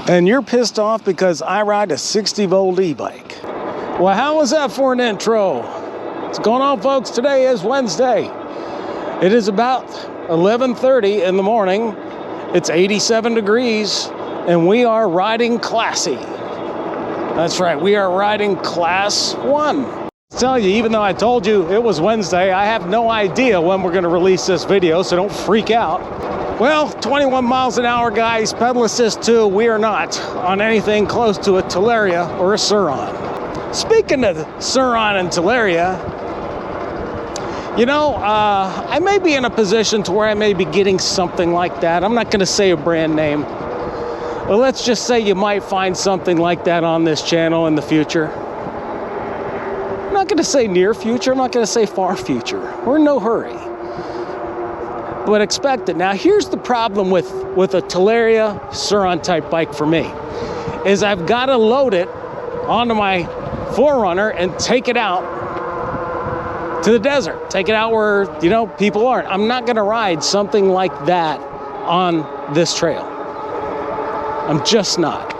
And you're pissed off because I ride a 60-volt e-bike. Well, how was that for an intro? What's going on, folks? Today is Wednesday. It is about 11:30 in the morning. It's 87 degrees, and we are riding classy. That's right, we are riding Class 1. I'll tell you, even though I told you it was Wednesday, I have no idea when we're going to release this video, so don't freak out. Well, 21 miles an hour, guys, pedal assist 2. We are not on anything close to a Taria or a Sur-ron. Speaking of Sur-ron and Taria, you know, I may be in a position to where I may be getting something like that. I'm not going to say a brand name, but let's just say you might find something like that on this channel in the future. I'm not going to say near future. I'm not going to say far future. We're in no hurry. But expect it. Now, here's the problem with a Taria Sur-ron type bike for me, is I've got to load it onto my 4Runner and take it out to the desert. Take it out where, you know, people aren't. I'm not going to ride something like that on this trail. I'm just not.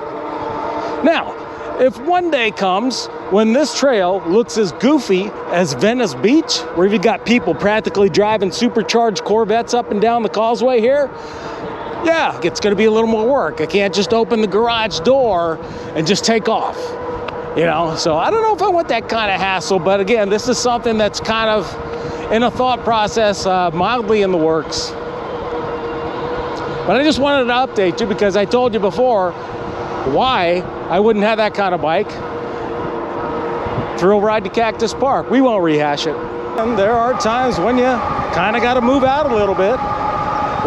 Now, if one day comes when this trail looks as goofy as Venice Beach, where you've got people practically driving supercharged Corvettes up and down the causeway here, yeah, it's going to be a little more work. I can't just open the garage door and just take off, you know? So I don't know if I want that kind of hassle, but again, this is something that's kind of in a thought process, mildly in the works. But I just wanted to update you because I told you before why I wouldn't have that kind of bike. Thrill ride to Cactus Park. We won't rehash it. And there are times when you kind of got to move out a little bit.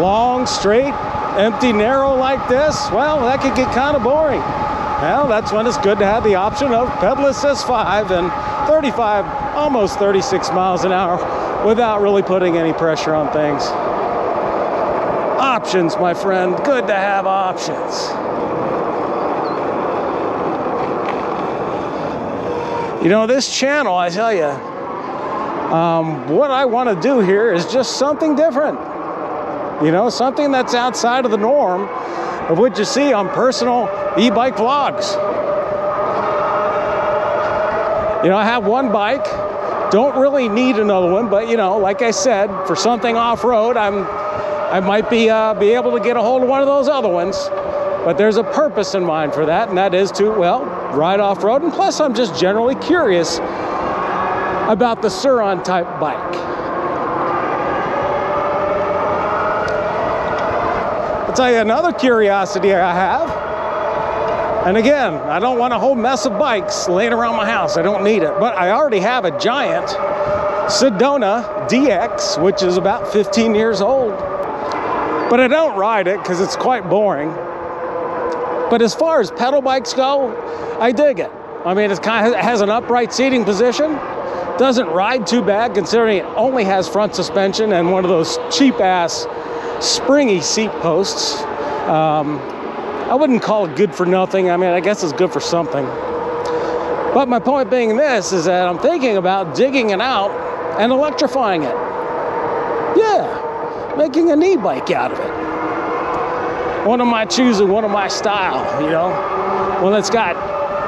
Long, straight, empty, narrow like this, well, that could get kind of boring. Well, that's when it's good to have the option of pedal assist 5 and 35, almost 36 miles an hour without really putting any pressure on things. Options, my friend. Good to have options. You know, this channel, I tell you, what I want to do here is just something different. You know, something that's outside of the norm of what you see on personal e-bike vlogs. You know, I have one bike, don't really need another one, but you know, like I said, for something off-road, I might be able to get a hold of one of those other ones. But there's a purpose in mind for that, and that is to, well, ride off-road. And plus, I'm just generally curious about the Sur-ron type bike. I'll tell you another curiosity I have. And again, I don't want a whole mess of bikes laying around my house. I don't need it. But I already have a giant Sedona DX, which is about 15 years old. But I don't ride it because it's quite boring. But as far as pedal bikes go, I dig it. I mean, it kind of has an upright seating position. Doesn't ride too bad considering it only has front suspension and one of those cheap-ass springy seat posts. I wouldn't call it good for nothing. I mean, I guess it's good for something. But my point being this is that I'm thinking about digging it out and electrifying it. Yeah, making an e-bike out of it. One of my choosing, one of my style, you know, one that's got,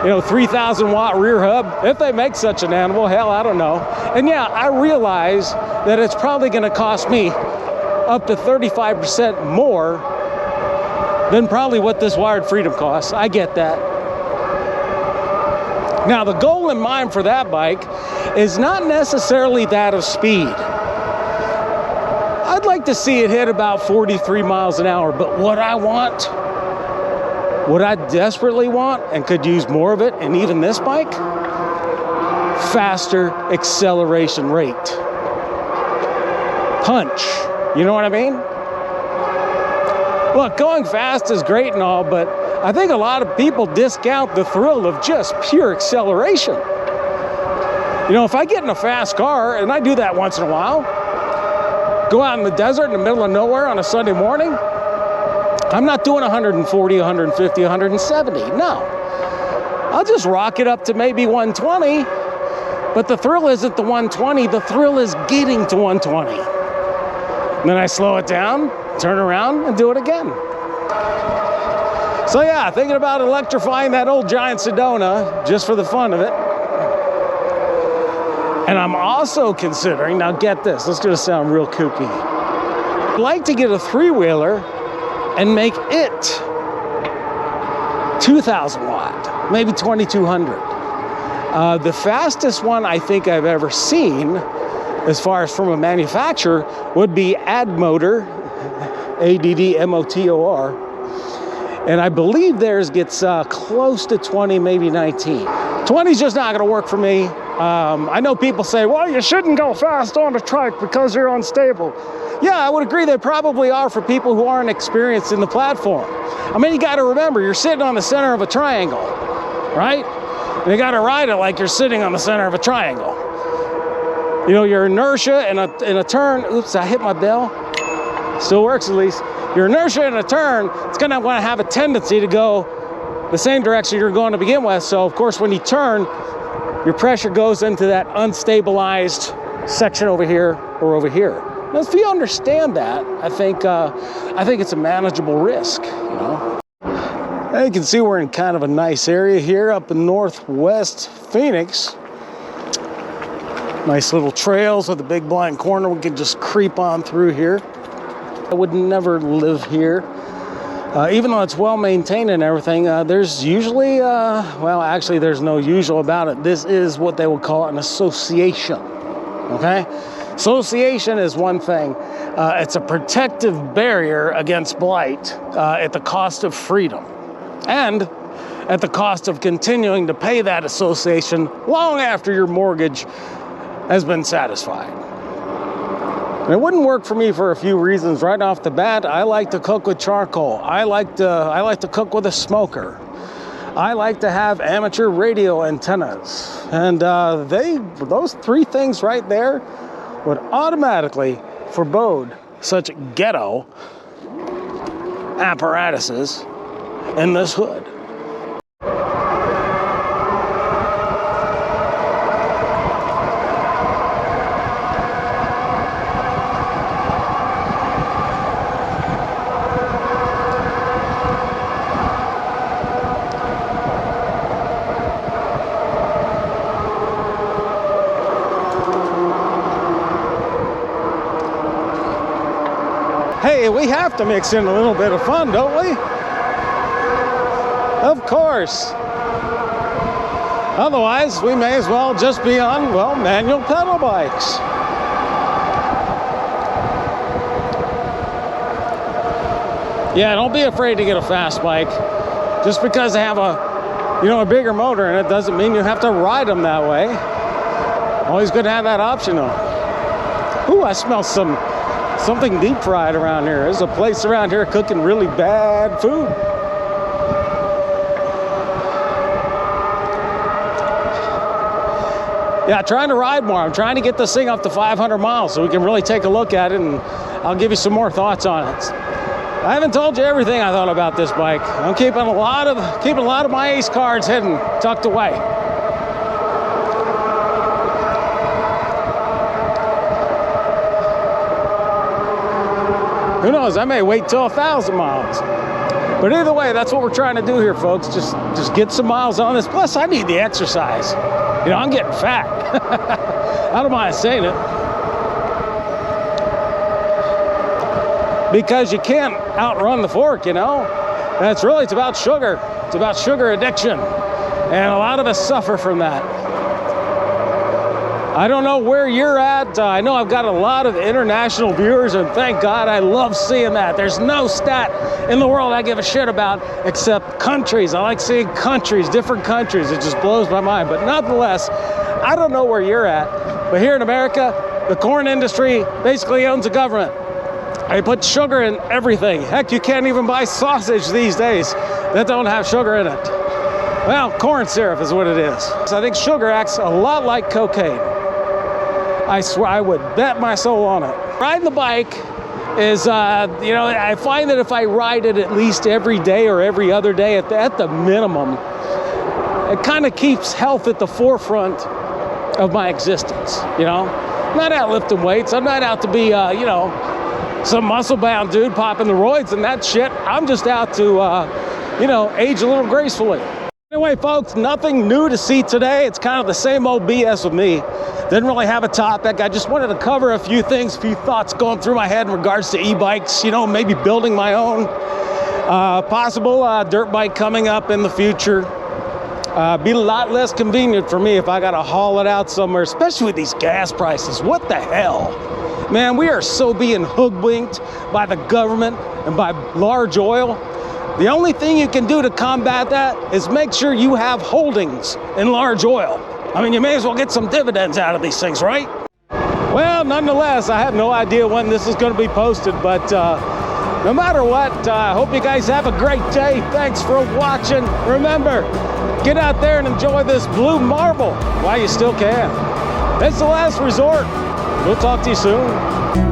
you know, 3,000 watt rear hub, if they make such an animal, hell, I don't know. And yeah, I realize that it's probably going to cost me up to 35% more than probably what this Wired Freedom costs. I get that. Now, the goal in mind for that bike is not necessarily that of speed. I'd like to see it hit about 43 miles an hour, but what I want, what I desperately want, and could use more of it, and even this bike, faster acceleration rate. Punch, you know what I mean? Look, going fast is great and all, but I think a lot of people discount the thrill of just pure acceleration. You know, if I get in a fast car, and I do that once in a while, go out in the desert in the middle of nowhere on a Sunday morning, I'm not doing 140, 150, 170. No. I'll just rock it up to maybe 120, but the thrill isn't the 120. The thrill is getting to 120. And then I slow it down, turn around, and do it again. So yeah, thinking about electrifying that old giant Sedona just for the fun of it. And I'm also considering, now get this, this is gonna sound real kooky. I'd like to get a three-wheeler and make it 2,000 watt, maybe 2,200. The fastest one I think I've ever seen, as far as from a manufacturer, would be AddMotor, AddMotor. And I believe theirs gets close to 20, maybe 19. 20 is just not gonna work for me. I know people say, well, you shouldn't go fast on a trike because you're unstable. Yeah, I would agree they probably are for people who aren't experienced in the platform. I mean, you gotta remember, you're sitting on the center of a triangle, right? And you gotta ride it like you're sitting on the center of a triangle. You know, your inertia in a turn, oops, I hit my bell. Still works at least. Your inertia in a turn, it's gonna wanna have a tendency to go the same direction you're going to begin with. So of course, when you turn, your pressure goes into that unstabilized section over here or over here. Now, if you understand that, I think it's a manageable risk, you know. Now you can see we're in kind of a nice area here up in northwest Phoenix. Nice little trails with a big blind corner. We can just creep on through here. I would never live here. Even though it's well maintained and everything, there's usually, well, actually there's no usual about it. This is what they would call an association, okay? Association is one thing. It's a protective barrier against blight at the cost of freedom and at the cost of continuing to pay that association long after your mortgage has been satisfied. And it wouldn't work for me for a few reasons. Right off the bat, I like to cook with charcoal. I like to cook with a smoker. I like to have amateur radio antennas. And those three things right there would automatically forebode such ghetto apparatuses in this hood. Hey, we have to mix in a little bit of fun, don't we? Of course. Otherwise, we may as well just be on, well, manual pedal bikes. Yeah, don't be afraid to get a fast bike. Just because they have a bigger motor in it doesn't mean you have to ride them that way. Always good to have that option though. Ooh, I smell something deep fried around here. There's a place around here cooking really bad food. Yeah, trying to ride more. I'm trying to get this thing up to 500 miles so we can really take a look at it, and I'll give you some more thoughts on it. I haven't told you everything I thought about this bike. I'm keeping a lot of my ace cards hidden, tucked away. Who knows, I may wait till 1,000 miles. But either way, that's what we're trying to do here, folks. Just get some miles on this. Plus, I need the exercise. You know, I'm getting fat. I don't mind saying it. Because you can't outrun the fork, you know? And it's about sugar. It's about sugar addiction. And a lot of us suffer from that. I don't know where you're at. I know I've got a lot of international viewers, and thank God, I love seeing that. There's no stat in the world I give a shit about except countries. I like seeing countries, different countries. It just blows my mind. But nonetheless, I don't know where you're at, but here in America, the corn industry basically owns the government. They put sugar in everything. Heck, you can't even buy sausage these days that don't have sugar in it. Well, corn syrup is what it is. So I think sugar acts a lot like cocaine. I swear, I would bet my soul on it. Riding the bike is, I find that if I ride it at least every day or every other day at the minimum, it kind of keeps health at the forefront of my existence, you know? I'm not out lifting weights. I'm not out to be, some muscle-bound dude popping the roids and that shit. I'm just out to you know, age a little gracefully. Anyway, folks, nothing new to see today. It's kind of the same old BS with me. Didn't really have a topic. I just wanted to cover a few things, a few thoughts going through my head in regards to e-bikes, you know, maybe building my own. Possible dirt bike coming up in the future. Be a lot less convenient for me if I gotta haul it out somewhere, especially with these gas prices. What the hell? Man, we are so being hoodwinked by the government and by large oil. The only thing you can do to combat that is make sure you have holdings in large oil. I mean, you may as well get some dividends out of these things, right? Well, nonetheless, I have no idea when this is going to be posted, but no matter what, I hope you guys have a great day. Thanks for watching. Remember, get out there and enjoy this blue marble while you still can. It's the last resort. We'll talk to you soon.